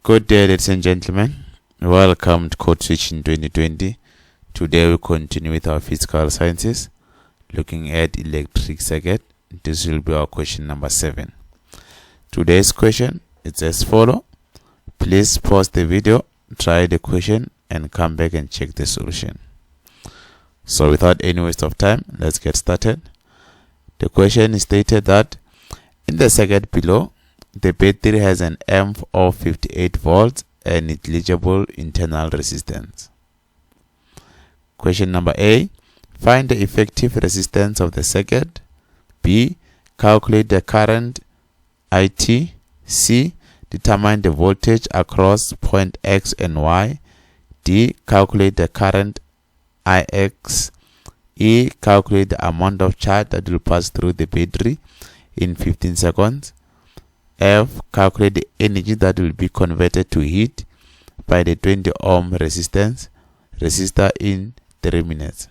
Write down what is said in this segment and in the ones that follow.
Good day, ladies and gentlemen. Welcome to Code Switch in 2020. Today we continue with our physical sciences, looking at electric circuit. This will be our question number 7. Today's question is as follows. Please pause the video, try the question, and come back and check the solution. So without any waste of time, let's get started. The question is stated that in the circuit below, the battery has an amp of 58 volts and negligible internal resistance. Question number A. Find the effective resistance of the circuit. B. Calculate the current IT. C. Determine the voltage across point X and Y. D. Calculate the current IX. E. Calculate the amount of charge that will pass through the battery in 15 seconds. F. Calculate the energy that will be converted to heat by the 20 ohm resistor in 3 minutes.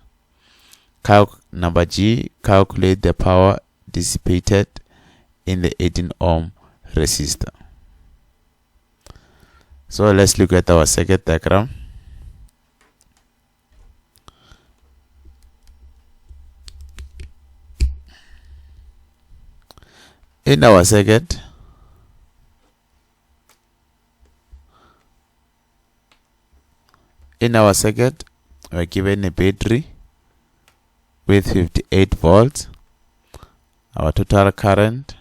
Number G. Calculate the power dissipated in the 18 ohm resistor. So let's look at our circuit diagram. In our circuit, we're given a battery with 58 volts, our total current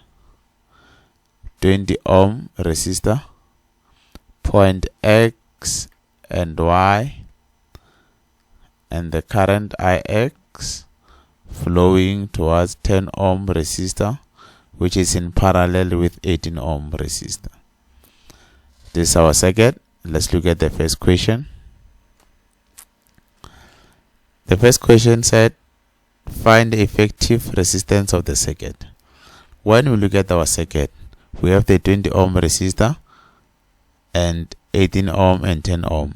20 ohm resistor, point X and Y, and the current IX flowing towards 10 ohm resistor, which is in parallel with 18 ohm resistor. This is our circuit. Let's look at the first question. The first question said, find the effective resistance of the circuit. When we look at our circuit, we have the 20 ohm resistor and 18 ohm and 10 ohm.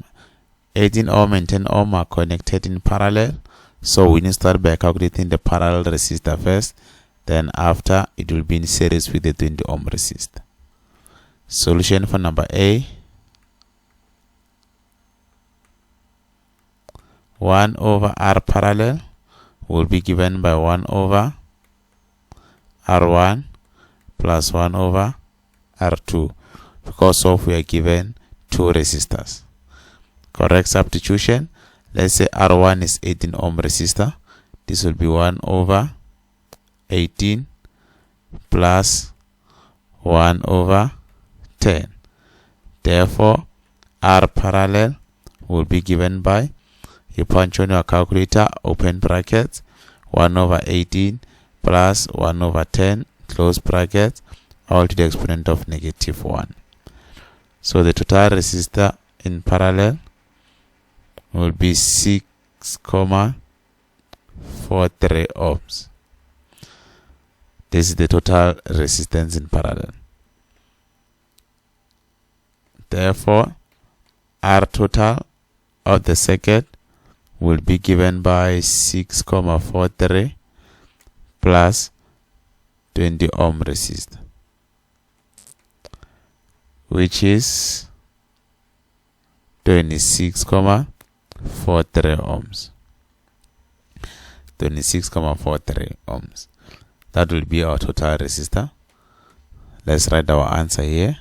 18 ohm and 10 ohm are connected in parallel, so we need to start by calculating the parallel resistor first. Then after, it will be in series with the 20 ohm resistor. Solution for number A. 1 over R parallel will be given by 1 over R1 plus 1 over R2, because of we are given 2 resistors. Correct substitution. Let's say R1 is 18 ohm resistor. This will be 1 over 18 plus 1 over 10. Therefore, R parallel will be given by, you punch on your calculator, open brackets, 1 over 18 plus 1 over 10, close brackets, all to the exponent of -1. So the total resistor in parallel will be 6,43 ohms. This is the total resistance in parallel. Therefore, R total of the circuit will be given by 6,43 plus 20 ohm resistor, which is 26,43 ohms. 26,43 ohms. That will be our total resistor. Let's write our answer here.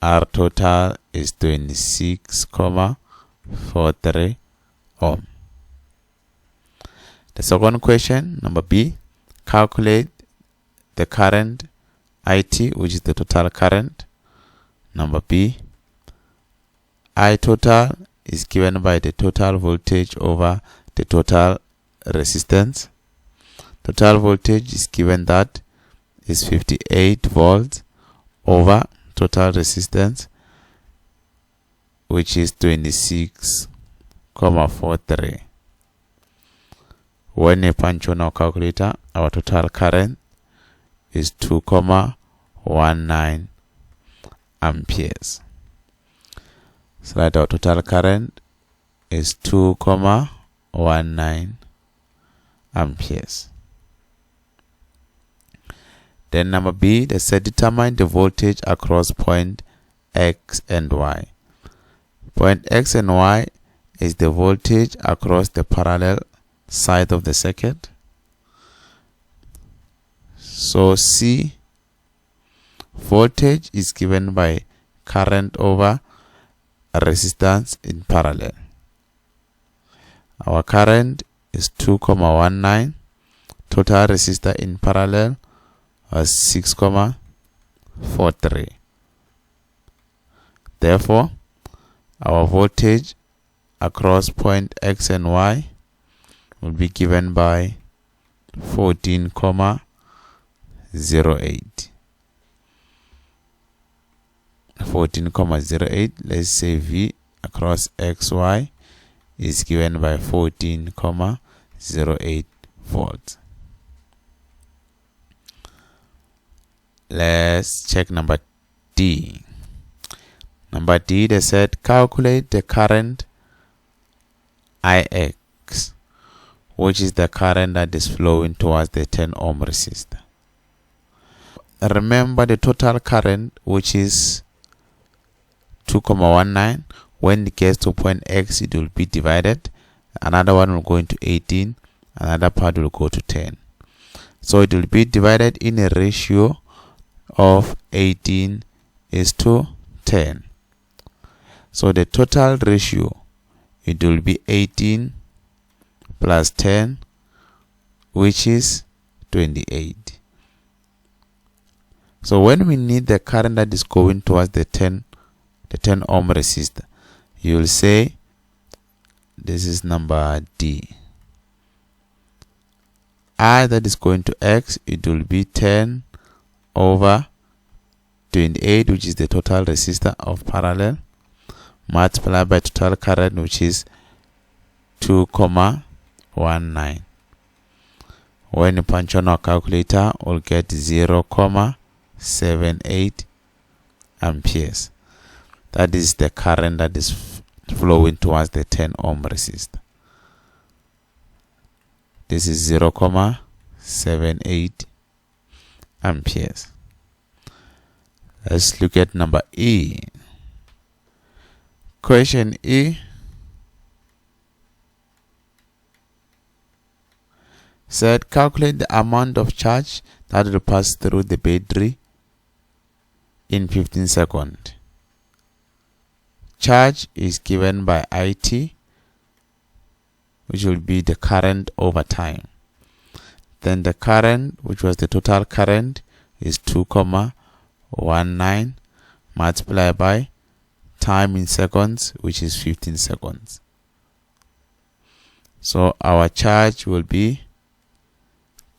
R total is 26,43 ohm. The second question, number B, calculate the current IT, which is the total current. Number B, I total is given by the total voltage over the total resistance. Total voltage is given that is 58 volts over total resistance, which is 26,43. When we punch on our calculator, our total current is 2,19 amperes. So that our total current is 2,19 amperes. Then number B, they said determine the voltage across point X and Y. Point X and Y is the voltage across the parallel side of the circuit. So C, voltage, is given by current over resistance in parallel. Our current is 2,19. Total resistor in parallel was 6,43. Therefore, our voltage across point X and Y will be given by 14,08. 14,08. Let's say V across XY is given by 14,08 volts. Let's check number D. Number D, they said calculate the current IX, which is the current that is flowing towards the 10 ohm resistor. Remember the total current, which is 2,19. When it gets to point X, it will be divided. Another one will go into 18. Another part will go to 10. So it will be divided in a ratio of 18:10. So the total ratio, it will be 18 plus 10, which is 28. So when we need the current that is going towards the 10 ohm resistor, you will say, this is number D. I that is going to X, it will be 10 over 28, which is the total resistor of parallel, multiplied by total current, which is 2,19. When you punch on our calculator, we'll get 0,78 amperes. That is the current that is flowing towards the 10 ohm resistor. This is 0,78 amperes. Let's look at number E. Question E said calculate the amount of charge that will pass through the battery in 15 seconds. Charge is given by IT, which will be the current over time. Then the current, which was the total current, is 2,19 multiplied by time in seconds, which is 15 seconds. So our charge will be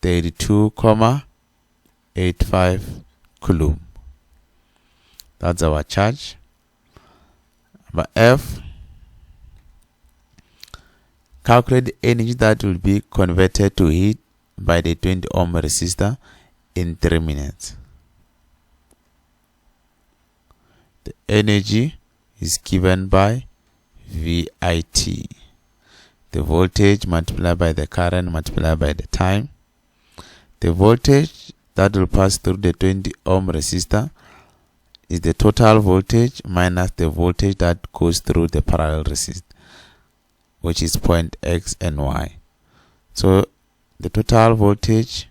32,85 coulomb. That's our charge. Number F, calculate the energy that will be converted to heat by the 20 ohm resistor in 3 minutes. The energy is given by VIT, the voltage multiplied by the current multiplied by the time. The voltage that will pass through the 20 ohm resistor is the total voltage minus the voltage that goes through the parallel resistor, which is point X and Y. So the total voltage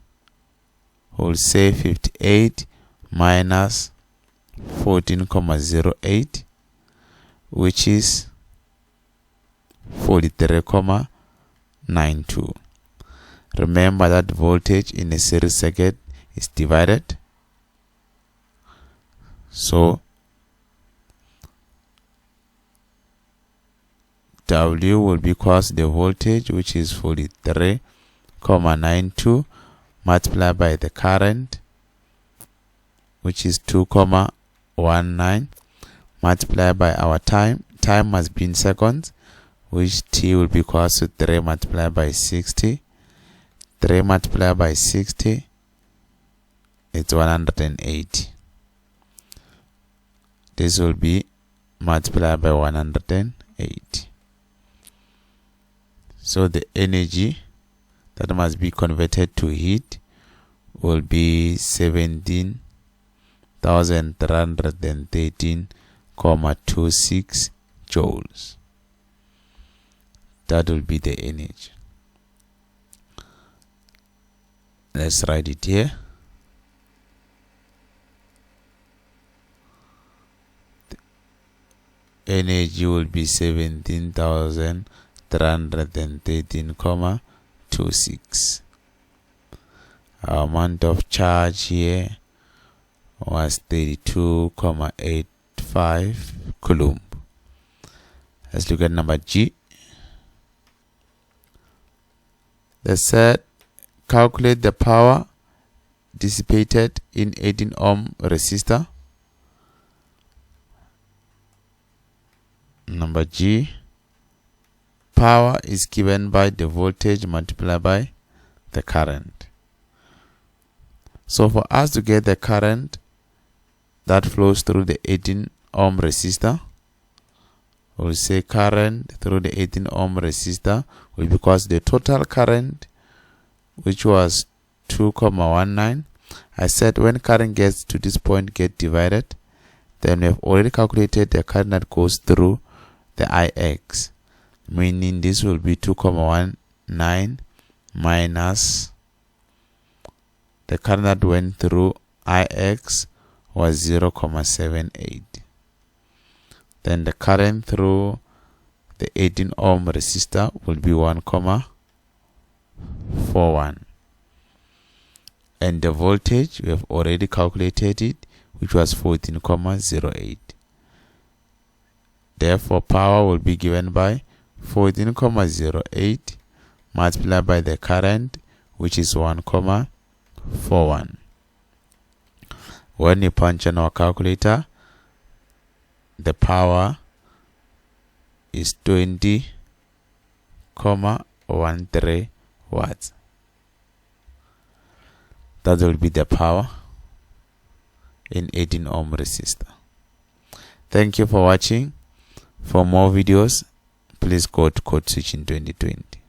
will say 58 minus 14,08, which is 43,92. Remember that voltage in a series circuit is divided. So W will be equals the voltage, which is 43,92 multiplied by the current, which is 2,19 multiplied by our time. Time must be in seconds, which T will be equals to 3 multiplied by 60. 3 multiplied by 60, it's 180. This will be multiplied by 180. So the energy that must be converted to heat will be 17,313 26 joules. That will be the energy. Let's write it here. The energy will be 17,313.26. Our amount of charge here was 32,85 coulomb. Let's look at number G. They said calculate the power dissipated in 18 ohm resistor. Number G. Power is given by the voltage multiplied by the current. So for us to get the current that flows through the 18 ohm resistor, we'll say current through the 18 ohm resistor will be because the total current, which was 2,19. I said when current gets to this point, get divided. Then we have already calculated the current that goes through the IX, meaning this will be 2,19 minus the current that went through IX was 0,78. Then the current through the 18 ohm resistor will be 1,41. And the voltage, we have already calculated it, which was 14,08. Therefore, power will be given by 14,08 multiplied by the current, which is 1,41. When you punch in our calculator, the power is 20,13 watts. That will be the power in 18 ohm resistor. Thank you for watching. For more videos, please go to Code Switch in 2020.